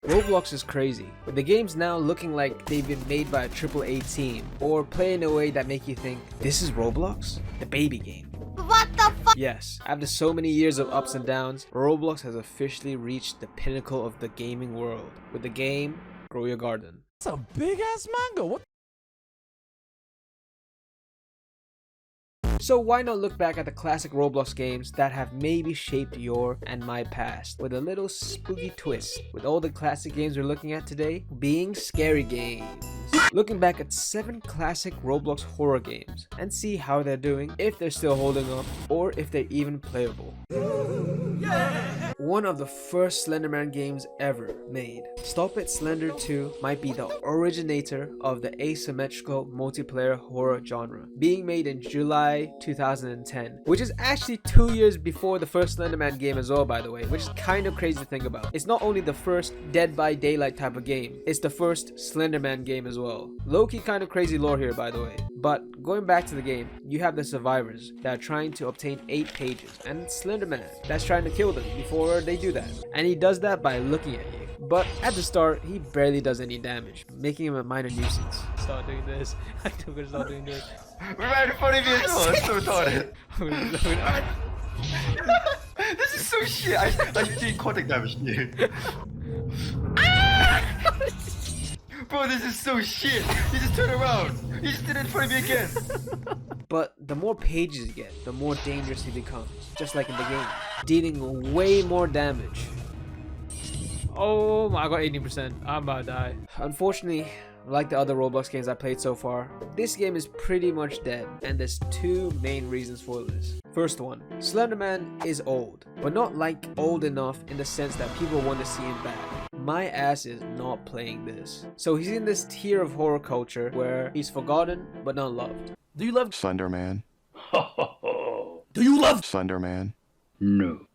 Roblox is crazy, with the games now looking like they've been made by a AAA team, or play in a way that make you think, this is Roblox? The baby game. What the fuck? Yes, after so many years of ups and downs, Roblox has officially reached the pinnacle of the gaming world, with the game, Grow Your Garden. That's a big ass mango. What? So why not look back at the classic Roblox games that have maybe shaped your and my past with a little spooky twist, with all the classic games we're looking at today being scary games. Looking back at 7 classic Roblox horror games and see how they're doing, if they're still holding up, or if they're even playable. One of the first Slenderman games ever made, Stop It Slender 2 might be the originator of the asymmetrical multiplayer horror genre, being made in July 2010, which is actually 2 years before the first Slenderman game as well, by the way, which is kind of crazy to think about. It's not only the first Dead by Daylight type of game, it's the first Slenderman game as well. Low-key kind of crazy lore here, by the way. But going back to the game, you have the survivors that are trying to obtain 8 pages, and Slenderman that's trying to kill them before they do that. And he does that by looking at you. But at the start, he barely does any damage, making him a minor nuisance. Start doing this. I'm gonna start doing this. This is so shit. I did contact damage to you. Bro, this is so shit. You just turn around. You just did it in front of me again. But the more pages you get, the more dangerous he becomes, just like in the game, dealing way more damage. Oh, I got 80%. I'm about to die. Unfortunately, like the other Roblox games I played so far, this game is pretty much dead, and there's 2 main reasons for this. First one, Slenderman is old, but not like old enough in the sense that people want to see him back. My ass is not playing this. So he's in this tier of horror culture where he's forgotten but not loved. Do you love Slenderman? Do you love Slenderman? No.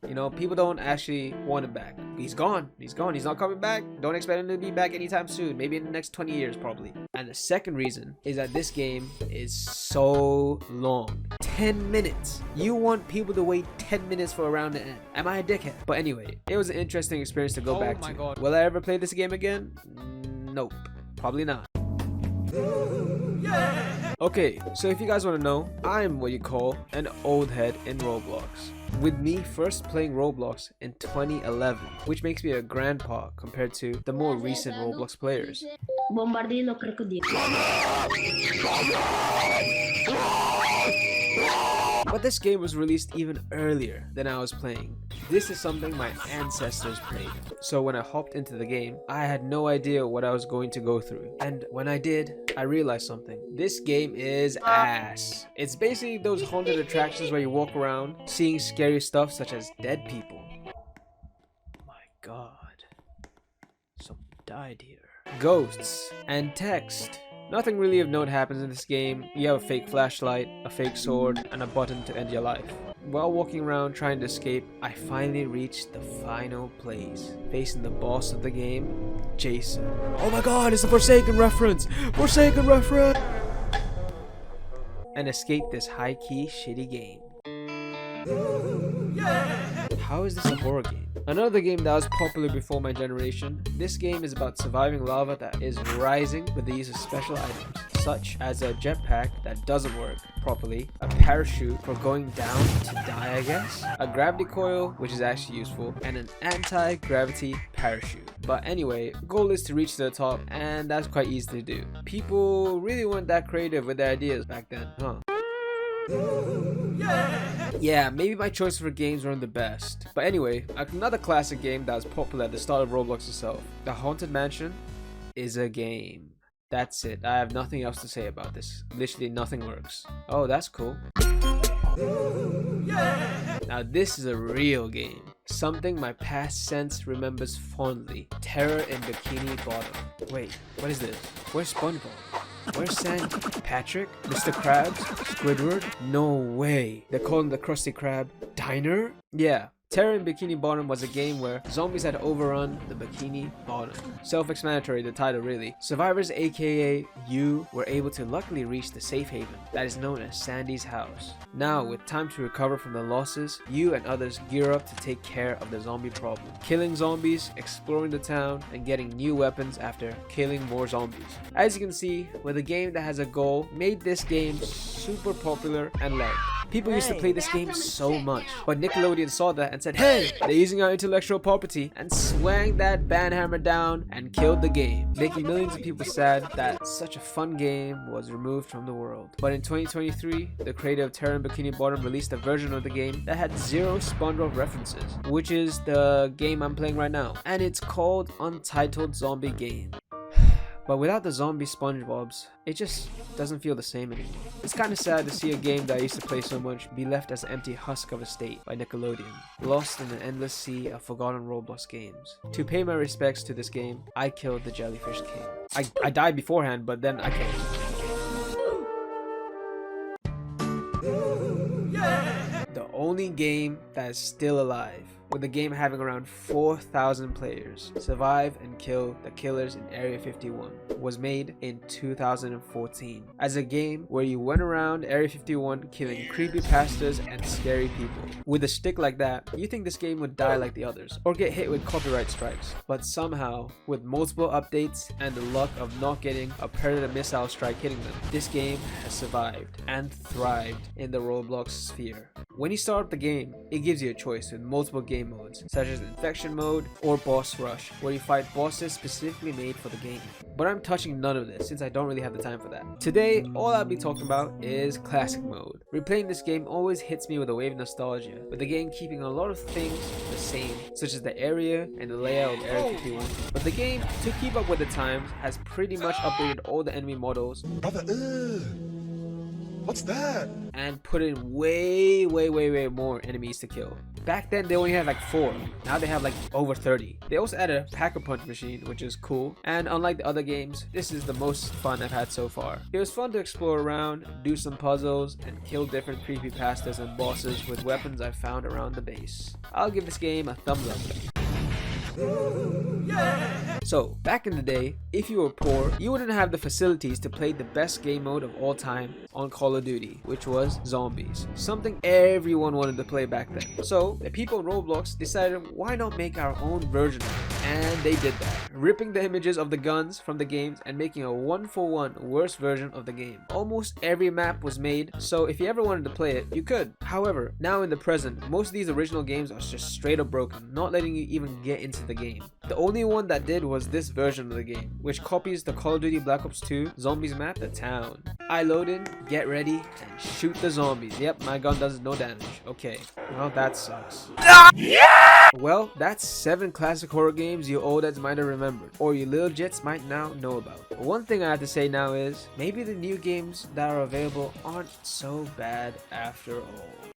You know, people don't actually want him back. He's gone. He's gone. He's not coming back. Don't expect him to be back anytime soon. Maybe in the next 20 years, probably. And the second reason is that this game is so long. 10 minutes. You want people to wait 10 minutes for a round to end. Am I a dickhead? But anyway, it was an interesting experience to go back to. God. Will I ever play this game again? Nope. Probably not. Okay, so if you guys want to know, I'm what you call an old head in Roblox. With me first playing Roblox in 2011, which makes me a grandpa compared to the more recent Roblox players. But this game was released even earlier than I was playing. This is something my ancestors played. So when I hopped into the game, I had no idea what I was going to go through. And when I did, I realized something. This game is ass. It's basically those haunted attractions where you walk around seeing scary stuff such as dead people. My god. Someone died here. Ghosts and text. Nothing really of note happens in this game. You have a fake flashlight, a fake sword, and a button to end your life. While walking around trying to escape, I finally reached the final place, facing the boss of the game, Jason. Oh my god, it's a Forsaken reference! Forsaken reference! And escape this high-key shitty game. How is this a horror game? Another game that was popular before my generation. This game is about surviving lava that is rising with the use of special items, such as a jetpack that doesn't work properly, a parachute for going down to die I guess, a gravity coil which is actually useful, and an anti-gravity parachute. But anyway, goal is to reach to the top, and that's quite easy to do. People really weren't that creative with their ideas back then, huh? Yeah, maybe my choices for games weren't the best. But anyway, another classic game that was popular at the start of Roblox itself. The Haunted Mansion is a game. That's it. I have nothing else to say about this. Literally nothing works. Oh, that's cool. Now this is a real game. Something my past sense remembers fondly. Terror in Bikini Bottom. Wait, what is this? Where's SpongeBob? Where's Sandy? Patrick? Mr. Krabs? Squidward? No way. They're calling the Krusty Krab Diner? Yeah, Terror in Bikini Bottom was a game where zombies had overrun the Bikini Bottom. Self-explanatory, the title really. Survivors aka you were able to luckily reach the safe haven that is known as Sandy's house. Now, with time to recover from the losses, you and others gear up to take care of the zombie problem. Killing zombies, exploring the town, and getting new weapons after killing more zombies. As you can see, with a game that has a goal, made this game super popular and loved. People used to play this game so much, but Nickelodeon saw that and said, hey, they're using our intellectual property, and swang that banhammer down and killed the game, making millions of people sad that such a fun game was removed from the world. But in 2023, the creator of Terror in Bikini Bottom released a version of the game that had zero SpongeBob references, which is the game I'm playing right now, and it's called Untitled Zombie Game. But without the zombie SpongeBobs, it just doesn't feel the same anymore. It's kind of sad to see a game that I used to play so much be left as an empty husk of a state by Nickelodeon, lost in an endless sea of forgotten Roblox games. To pay my respects to this game, I killed the Jellyfish King. I died beforehand, but then I killed him. The only game that is still alive, with the game having around 4,000 players, survive and kill the killers in Area 51, was made in 2014 as a game where you went around Area 51 killing creepy pastors and scary people. With a stick like that, you think this game would die like the others or get hit with copyright strikes, but somehow, with multiple updates and the luck of not getting a predator missile strike hitting them, this game has survived and thrived in the Roblox sphere. When you start up the game, it gives you a choice with multiple game modes, such as Infection Mode or Boss Rush, where you fight bosses specifically made for the game. But I'm touching none of this since I don't really have the time for that. Today, all I'll be talking about is Classic Mode. Replaying this game always hits me with a wave of nostalgia, with the game keeping a lot of things the same, such as the area and the layout of Area 51. But the game, to keep up with the times, has pretty much updated all the enemy models. Brother, what's that? And put in way more enemies to kill. Back then they only had like 4, now they have like over 30. They also added a Pack-a-Punch machine, which is cool, and unlike the other games, this is the most fun I've had so far. It was fun to explore around, do some puzzles, and kill different creepypastas and bosses with weapons I found around the base. I'll give this game a thumbs up. So, back in the day, if you were poor, you wouldn't have the facilities to play the best game mode of all time on Call of Duty, which was zombies. Something everyone wanted to play back then. So, the people in Roblox decided, why not make our own version of it? And they did that, ripping the images of the guns from the games and making a one-for-one worse version of the game. Almost every map was made, so if you ever wanted to play it, you could. However, now in the present, most of these original games are just straight up broken, not letting you even get into the game. The only one that did was this version of the game, which copies the Call of Duty Black Ops 2 zombies map, The Town. I load in, get ready, and shoot the zombies. Yep, my gun does no damage. Okay, well that sucks. Well, that's 7 classic horror games you old heads might have remembered, or you little jits might now know about. One thing I have to say now is, maybe the new games that are available aren't so bad after all.